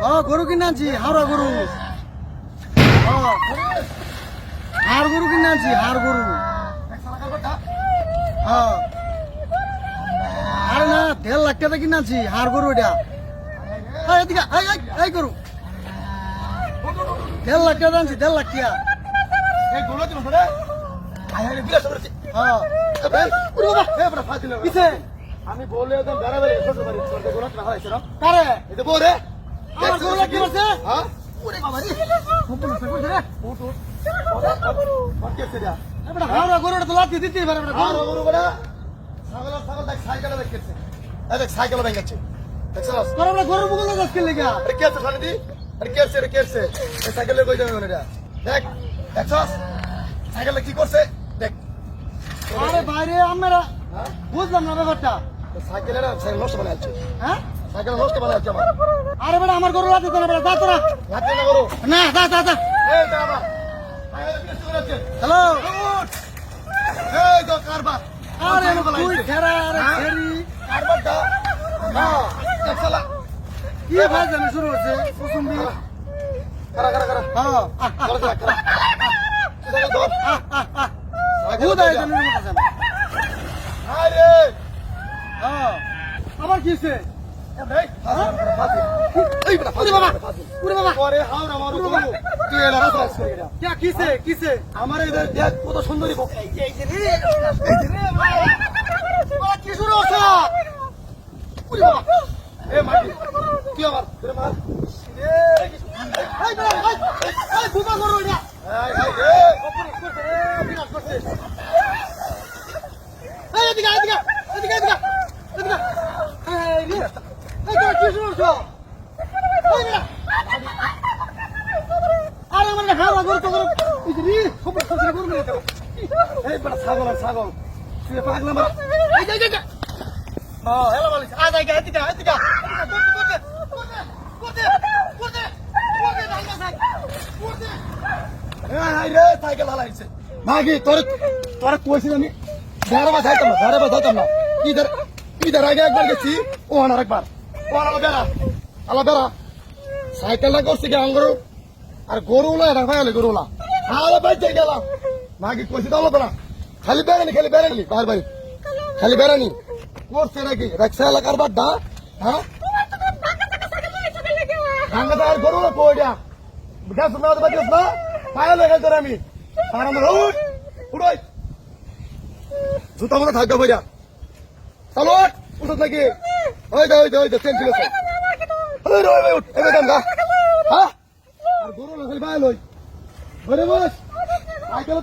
গরু কিনে আনছি হাওড়া গরু হাড় গরু কিনে আনছি হাড় গরু আরে না 1.5 লাখ টাকা কিনে আনছি হাড় গরু এটা এদিকে এই গরু 1.5 লাখ টাকা আনছি 1.5 লাখ টাকা আমি বলে বেড়াবেড়ে কারে এটা বলে আমার গরু কি হচ্ছে হ্যাঁ হাওড়া গরুটা তো লাথি দিতেই পারে সাইকেল ভেঙেছে গরুর বুকুল যাচ্ছে লেগা কে আছে শালিদি কে আছে সাইকেলে কই যাবে এটা দেখ দেখছস সাইকেলে কি করছে দেখ আরে বাইরে আমরা বুঝলাম না ব্যাপারটা সাইকেলের নষ্ট বানায় আছে হ্যাঁ সাইকেল নষ্ট বানায় আছে আমার আরে বেটা আমার গরু লাথি দেনা বেটা যা তোরা লাগবে না করো না যা এই দাদা হ্যালো এই তো কারবার আরে তুই খেরা আরে খেরি কারবারটা হ্যাঁ দেখছলা কি ভাই জানি শুরু হচ্ছে কুসুমবি করা হ্যাঁ উদয় জানি কথা আরে হ্যাঁ আবার কিছে এই বড় ওরে বাবা পরে হাওড়া মারো গরু তুই এলা রাস করে গেলা কে কিছে আমার এদের দেখ কত সুন্দরী বক এই যে রে বাবা কি শুরু হচ্ছে ওরে বাবা এ মাটি কি আমার তোরে মার এই বেটা এই দুটা গরু এটা এই রে বিনাশ করছে এই এদিকে এই রে এই তোরা কি শুরু হচ্ছে এই বেটা আরে আমার হাওড়া গরু তো গরু এই যে রে খবর গরু মেরে দাও এই বড় ছাগল তুই পাগলা মার এই যে হ্যাঁ হেলা বলিস আ যাই গে এদিকে এই রে সাইকেল হালাইছে মাগি তোর কইছিস আমি ঘরে যাইতাম না ইধার আগে একবার গেছি ও আরেকবার ও আলা বেড়া সাইকেলটা করছে কি আঙ্গুর আর গরুলা এটা ফাইলে গরুলা আলা বাইতে গেলাম মাগি কইছি দাও না খালি বেড়ানি বাড়ি খালি বেড়ানি করছে নাকি রাখছে এলাকার বাড্ডা হ্যাঁ ভাঙ্গাটা আর গরু না কইডা গাছ না বাজেস না ফাইলে গেল তোর আমি আর আমরা উড়াই জুতা মতো থাকবে ভাইয়া চলো উঠত নাকি ওই দে ট্রেন ছিল ওই রই উঠ এবে গান গা হ্যাঁ আর গরু না খালি বাইল ওই ঘরে বস সাইকেল